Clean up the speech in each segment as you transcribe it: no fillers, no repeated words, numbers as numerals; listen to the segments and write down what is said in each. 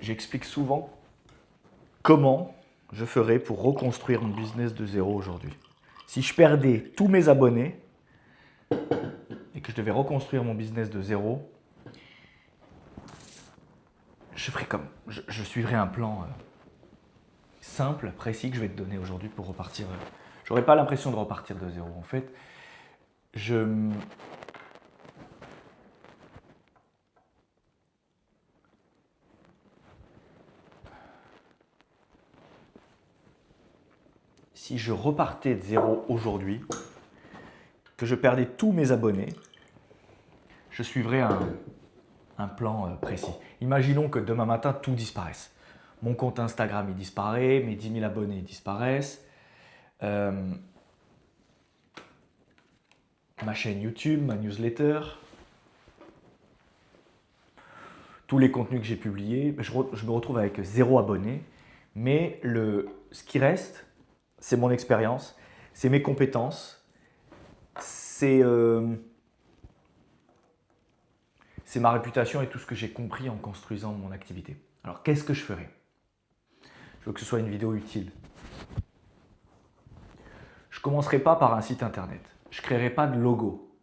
j'explique souvent comment je ferais pour reconstruire mon business de zéro aujourd'hui. Si je perdais tous mes abonnés et que je devais reconstruire mon business de zéro, je suivrais un plan simple, précis que je vais te donner aujourd'hui pour repartir. J'aurais pas l'impression de repartir de zéro. En fait, si je repartais de zéro aujourd'hui, que je perdais tous mes abonnés, je suivrais un plan précis. Imaginons que demain matin, tout disparaisse. Mon compte Instagram il disparaît, mes 10 000 abonnés disparaissent, ma chaîne YouTube, ma newsletter, tous les contenus que j'ai publiés, je me retrouve avec 0 abonné, mais ce qui reste, c'est mon expérience, c'est mes compétences, c'est ma réputation et tout ce que j'ai compris en construisant mon activité. Alors qu'est-ce que je ferai? Je veux que ce soit une vidéo utile. Je ne commencerai pas par un site internet. Je ne créerai pas de logo.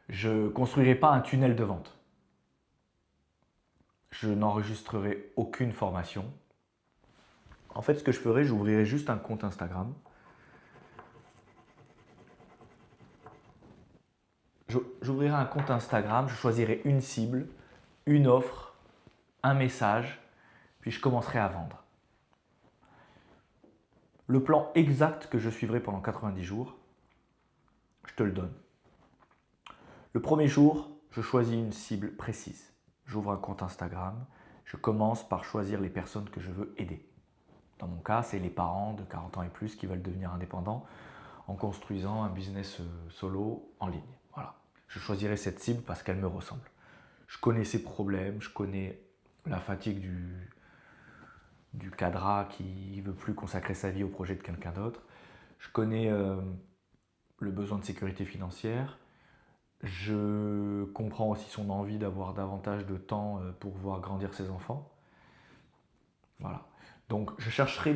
Je ne construirai pas un tunnel de vente. Je n'enregistrerai aucune formation. En fait, ce que je ferai, j'ouvrirai juste un compte Instagram. J'ouvrirai un compte Instagram, je choisirai une cible, une offre, un message, puis je commencerai à vendre. Le plan exact que je suivrai pendant 90 jours, je te le donne. Le premier jour, je choisis une cible précise. J'ouvre un compte Instagram, je commence par choisir les personnes que je veux aider. Dans mon cas, c'est les parents de 40 ans et plus qui veulent devenir indépendants en construisant un business solo en ligne. Voilà. Je choisirai cette cible parce qu'elle me ressemble. Je connais ses problèmes, je connais la fatigue du cadra qui ne veut plus consacrer sa vie au projet de quelqu'un d'autre. Je connais le besoin de sécurité financière. Je comprends aussi son envie d'avoir davantage de temps pour voir grandir ses enfants. Voilà. Donc je chercherai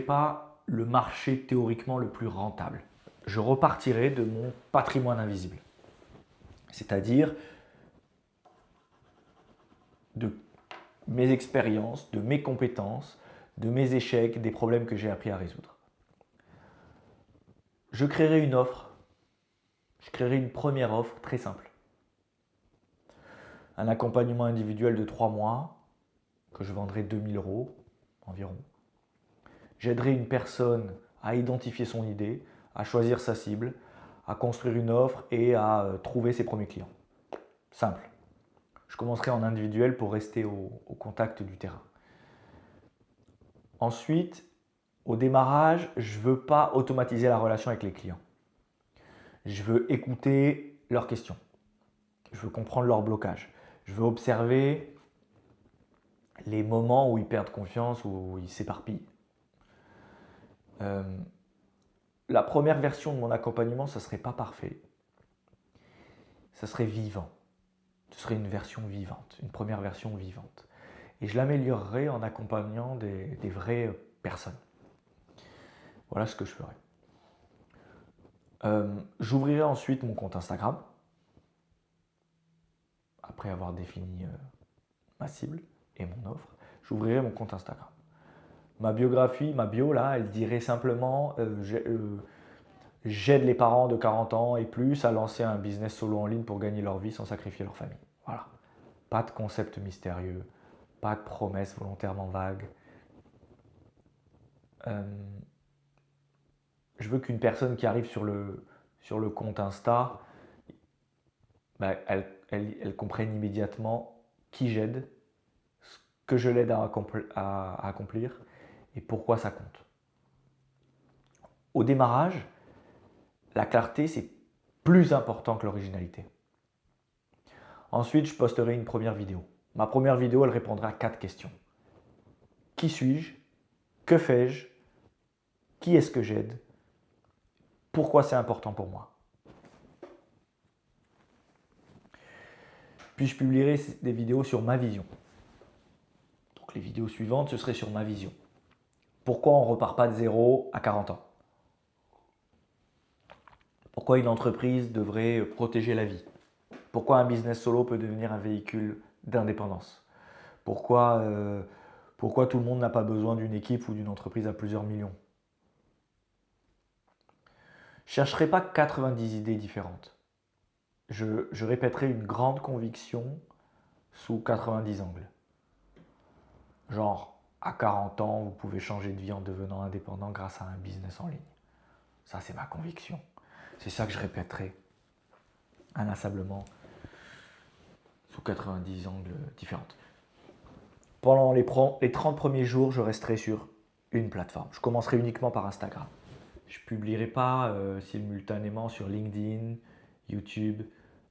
pas le marché théoriquement le plus rentable. Je repartirai de mon patrimoine invisible. C'est-à-dire de mes expériences, de mes compétences, de mes échecs, des problèmes que j'ai appris à résoudre. Je créerai une offre. Je créerai une première offre très simple. Un accompagnement individuel de 3 mois que je vendrai 2000 € environ. J'aiderai une personne à identifier son idée, à choisir sa cible, à construire une offre et à trouver ses premiers clients. Simple. Je commencerai en individuel pour rester au contact du terrain. Ensuite, au démarrage, je ne veux pas automatiser la relation avec les clients. Je veux écouter leurs questions. Je veux comprendre leurs blocages. Je veux observer les moments où ils perdent confiance, où ils s'éparpillent. La première version de mon accompagnement, ça ne serait pas parfait. Ça serait vivant. Ce serait une version vivante, une première version vivante. Et je l'améliorerai en accompagnant des vraies personnes. Voilà ce que je ferai. J'ouvrirai ensuite mon compte Instagram, après avoir défini ma cible et mon offre. J'ouvrirai mon compte Instagram. Ma biographie, ma bio, là, elle dirait simplement j'aide les parents de 40 ans et plus à lancer un business solo en ligne pour gagner leur vie sans sacrifier leur famille. Voilà. Pas de concept mystérieux, pas de promesses volontairement vagues. Je veux qu'une personne qui arrive sur le compte Insta, elle comprenne immédiatement qui j'aide, ce que je l'aide à accomplir et pourquoi ça compte. Au démarrage, la clarté, c'est plus important que l'originalité. Ensuite, je posterai une première vidéo. Ma première vidéo, elle répondra à 4 questions. Qui suis-je? Que fais-je? Qui est-ce que j'aide? Pourquoi c'est important pour moi? Puis je publierai des vidéos sur ma vision. Donc les vidéos suivantes, ce serait sur ma vision. Pourquoi on ne repart pas de zéro à 40 ans? Pourquoi une entreprise devrait protéger la vie? Pourquoi un business solo peut devenir un véhicule d'indépendance? Pourquoi tout le monde n'a pas besoin d'une équipe ou d'une entreprise à plusieurs millions? Je ne chercherai pas 90 idées différentes. Je répéterai une grande conviction sous 90 angles. Genre, à 40 ans, vous pouvez changer de vie en devenant indépendant grâce à un business en ligne. Ça, c'est ma conviction. C'est ça que je répéterai inlassablement sous 90 angles différentes. Pendant les 30 premiers jours, je resterai sur une plateforme. Je commencerai uniquement par Instagram. Je ne publierai pas simultanément sur LinkedIn, YouTube,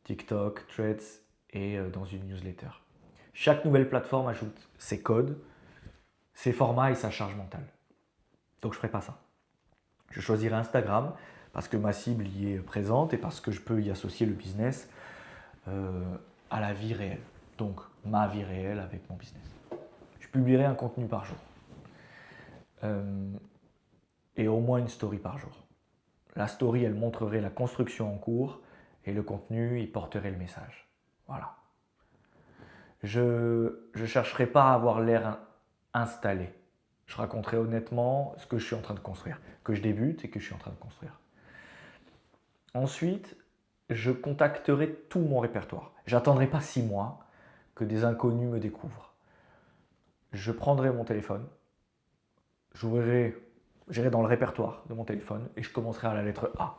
TikTok, Threads et dans une newsletter. Chaque nouvelle plateforme ajoute ses codes, ses formats et sa charge mentale. Donc je ne ferai pas ça. Je choisirai Instagram parce que ma cible y est présente et parce que je peux y associer le business à la vie réelle. Donc ma vie réelle avec mon business. Je publierai un contenu par jour. Et au moins une story par jour. La story, elle montrerait la construction en cours et le contenu, il porterait le message. Voilà. Je ne chercherai pas à avoir l'air installé. Je raconterai honnêtement ce que je suis en train de construire, que je débute et que je suis en train de construire. Ensuite, je contacterai tout mon répertoire. J'attendrai pas 6 mois que des inconnus me découvrent. Je prendrai mon téléphone, j'irai dans le répertoire de mon téléphone et je commencerai à la lettre A.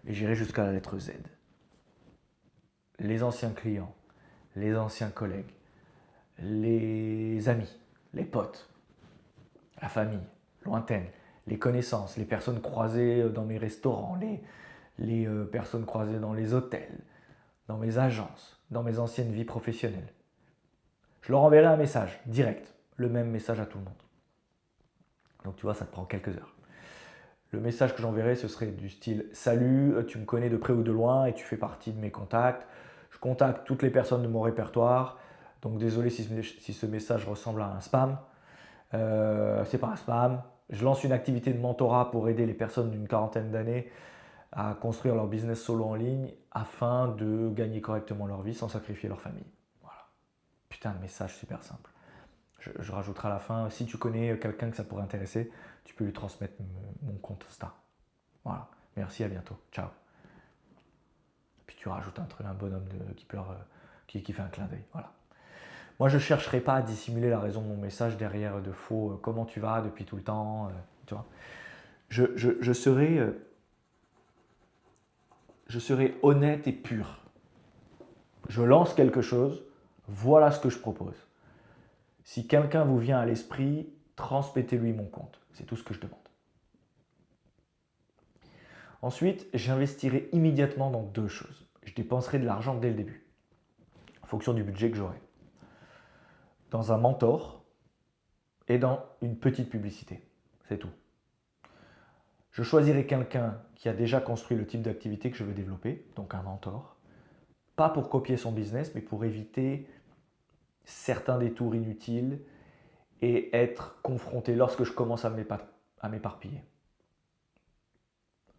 Et j'irai jusqu'à la lettre Z. Les anciens clients, les anciens collègues, les amis, les potes, la famille lointaine, les connaissances, les personnes croisées dans mes restaurants, les personnes croisées dans les hôtels, dans mes agences, dans mes anciennes vies professionnelles. Je leur enverrai un message direct, le même message à tout le monde. Donc tu vois, ça te prend quelques heures. Le message que j'enverrai, ce serait du style « Salut, tu me connais de près ou de loin et tu fais partie de mes contacts. Je contacte toutes les personnes de mon répertoire. Donc désolé si ce message ressemble à un spam. C'est pas un spam. Je lance une activité de mentorat pour aider les personnes d'une quarantaine d'années à construire leur business solo en ligne afin de gagner correctement leur vie sans sacrifier leur famille. » Voilà. Putain de message super simple. Je rajouterai à la fin, si tu connais quelqu'un que ça pourrait intéresser, tu peux lui transmettre mon compte Insta. Voilà. Merci, à bientôt. Ciao. Puis tu rajoutes un bonhomme qui pleure, qui fait un clin d'œil. Voilà. Moi, je ne chercherai pas à dissimuler la raison de mon message derrière de faux comment tu vas depuis tout le temps. Tu vois. Je serai honnête et pur. Je lance quelque chose, voilà ce que je propose. Si quelqu'un vous vient à l'esprit, transmettez-lui mon compte. C'est tout ce que je demande. Ensuite, j'investirai immédiatement dans 2 choses. Je dépenserai de l'argent dès le début, en fonction du budget que j'aurai. Dans un mentor et dans une petite publicité. C'est tout. Je choisirai quelqu'un qui a déjà construit le type d'activité que je veux développer, donc un mentor. Pas pour copier son business, mais pour éviter certains détours inutiles et être confronté lorsque je commence à m'éparpiller.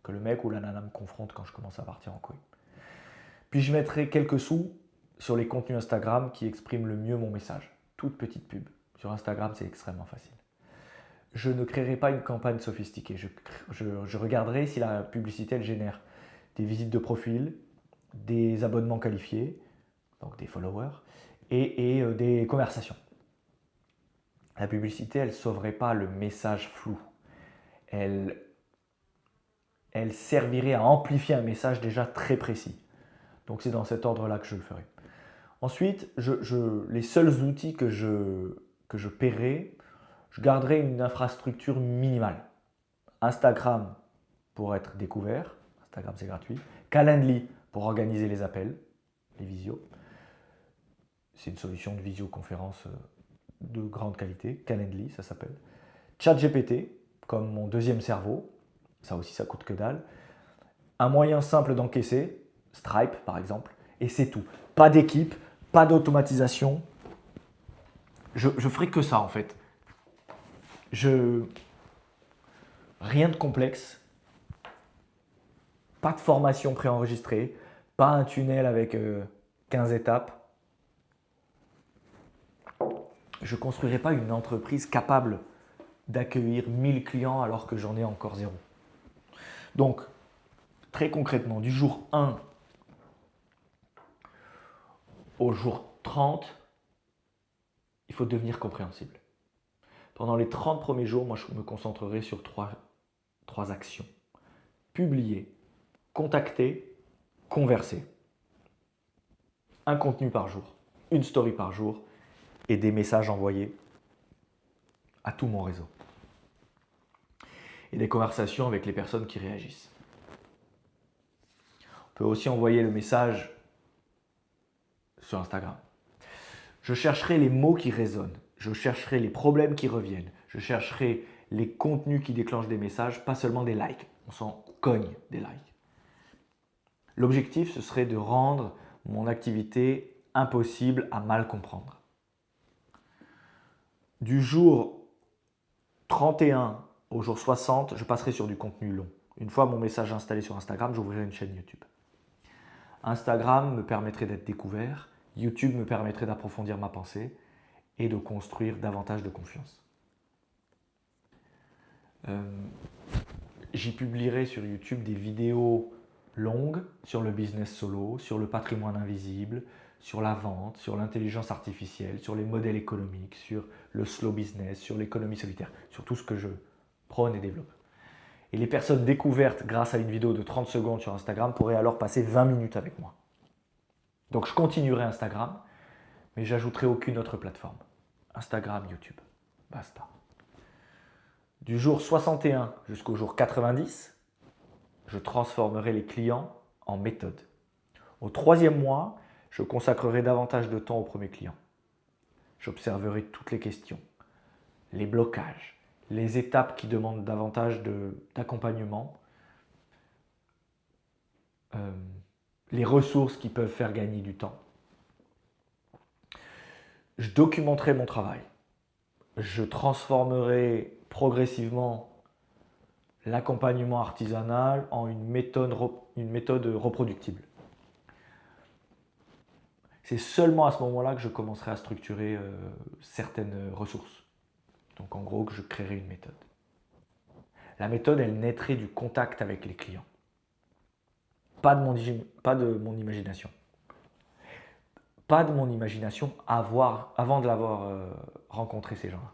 Que le mec ou la nana me confronte quand je commence à partir en couille. Puis je mettrai quelques sous sur les contenus Instagram qui expriment le mieux mon message. Toute petite pub. Sur Instagram, c'est extrêmement facile. Je ne créerai pas une campagne sophistiquée. Je regarderai si la publicité elle génère des visites de profil, des abonnements qualifiés, donc des followers, et des conversations. La publicité, elle ne sauverait pas le message flou. Elle servirait à amplifier un message déjà très précis. Donc c'est dans cet ordre-là que je le ferai. Ensuite, les seuls outils que je paierai, je garderai une infrastructure minimale. Instagram pour être découvert, Instagram c'est gratuit. Calendly pour organiser les appels, les visios. C'est une solution de visioconférence de grande qualité, Calendly ça s'appelle. ChatGPT comme mon deuxième cerveau, ça aussi ça coûte que dalle. Un moyen simple d'encaisser, Stripe par exemple, et c'est tout. Pas d'équipe, pas d'automatisation. Je ferai que ça en fait. Rien de complexe. Pas de formation préenregistrée. Pas un tunnel avec 15 étapes. Je ne construirai pas une entreprise capable d'accueillir 1000 clients alors que j'en ai encore zéro. Donc, très concrètement, du jour 1 au jour 30, il faut devenir compréhensible. Pendant les 30 premiers jours, moi, je me concentrerai sur trois actions. Publier, contacter, converser. Un contenu par jour, une story par jour et des messages envoyés à tout mon réseau. Et des conversations avec les personnes qui réagissent. On peut aussi envoyer le message sur Instagram. Je chercherai les mots qui résonnent. Je chercherai les problèmes qui reviennent. Je chercherai les contenus qui déclenchent des messages, pas seulement des likes. On s'en cogne des likes. L'objectif, ce serait de rendre mon activité impossible à mal comprendre. Du jour 31 au jour 60, je passerai sur du contenu long. Une fois mon message installé sur Instagram, j'ouvrirai une chaîne YouTube. Instagram me permettrait d'être découvert, YouTube me permettrait d'approfondir ma pensée et de construire davantage de confiance. J'y publierai sur YouTube des vidéos longues sur le business solo, sur le patrimoine invisible, sur la vente, sur l'intelligence artificielle, sur les modèles économiques, sur le slow business, sur l'économie solitaire, sur tout ce que je prône et développe. Et les personnes découvertes grâce à une vidéo de 30 secondes sur Instagram pourraient alors passer 20 minutes avec moi. Donc je continuerai Instagram, mais j'ajouterai aucune autre plateforme. Instagram, YouTube, basta. Du jour 61 jusqu'au jour 90, je transformerai les clients en méthode. Au 3e mois, je consacrerai davantage de temps au premier client. J'observerai toutes les questions, les blocages, les étapes qui demandent davantage d'accompagnement, les ressources qui peuvent faire gagner du temps. Je documenterai mon travail. Je transformerai progressivement l'accompagnement artisanal en une méthode reproductible. C'est seulement à ce moment-là que je commencerai à structurer certaines ressources. Donc en gros, que je créerai une méthode. La méthode, elle naîtrait du contact avec les clients. Pas de mon imagination. Pas de mon imagination avant de l'avoir rencontré ces gens-là.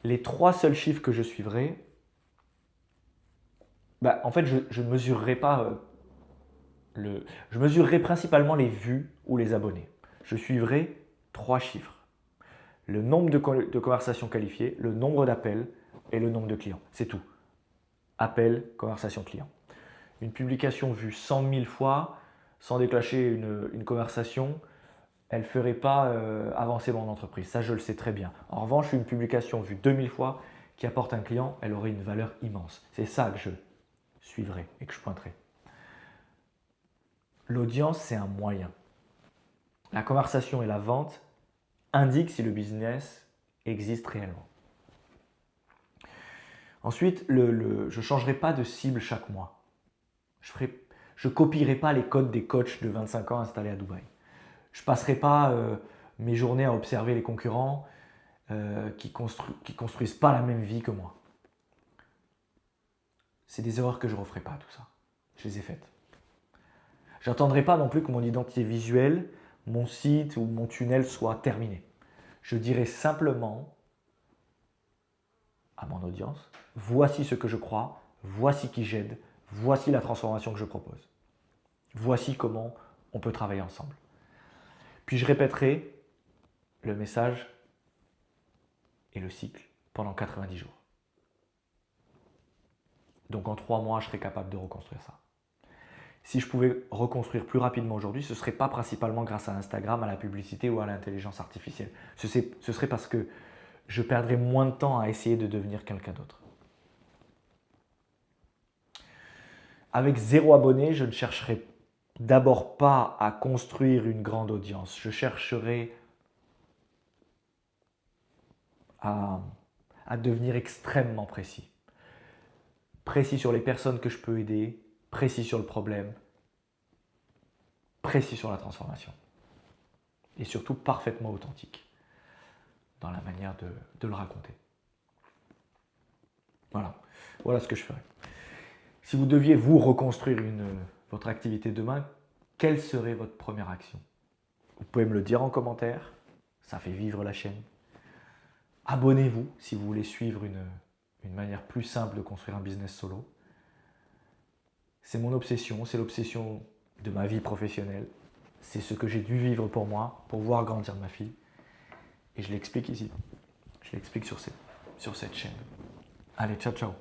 Les 3 seuls chiffres que je suivrai, en fait, je ne mesurerai pas je mesurerai principalement les vues ou les abonnés. Je suivrai 3 chiffres. Le nombre de conversations qualifiées, le nombre d'appels et le nombre de clients. C'est tout. Appel, conversation client. Une publication vue 100 000 fois, sans déclencher une conversation, elle ne ferait pas avancer mon entreprise. Ça, je le sais très bien. En revanche, une publication vue 2000 fois qui apporte un client, elle aurait une valeur immense. C'est ça que je suivrai et que je pointerai. L'audience, c'est un moyen. La conversation et la vente indiquent si le business existe réellement. Ensuite, je ne changerai pas de cible chaque mois. Je ne copierai pas les codes des coachs de 25 ans installés à Dubaï. Je ne passerai pas mes journées à observer les concurrents qui construisent pas la même vie que moi. C'est des erreurs que je ne referai pas, tout ça. Je les ai faites. Je n'attendrai pas non plus que mon identité visuelle, mon site ou mon tunnel soit terminé. Je dirai simplement à mon audience, voici ce que je crois, voici qui j'aide, voici la transformation que je propose. Voici comment on peut travailler ensemble. Puis je répéterai le message et le cycle pendant 90 jours. Donc en 3 mois, je serai capable de reconstruire ça. Si je pouvais reconstruire plus rapidement aujourd'hui, ce ne serait pas principalement grâce à Instagram, à la publicité ou à l'intelligence artificielle. Ce serait parce que je perdrais moins de temps à essayer de devenir quelqu'un d'autre. Avec 0 abonné, je ne chercherai d'abord pas à construire une grande audience. Je chercherai à devenir extrêmement précis. Précis sur les personnes que je peux aider, précis sur le problème, précis sur la transformation. Et surtout parfaitement authentique dans la manière de le raconter. Voilà ce que je ferai. Si vous deviez vous reconstruire votre activité demain, quelle serait votre première action? Vous pouvez me le dire en commentaire, ça fait vivre la chaîne. Abonnez-vous si vous voulez suivre une manière plus simple de construire un business solo. C'est mon obsession, c'est l'obsession de ma vie professionnelle. C'est ce que j'ai dû vivre pour moi, pour voir grandir ma fille. Et je l'explique ici. Je l'explique sur cette chaîne. Allez, ciao, ciao.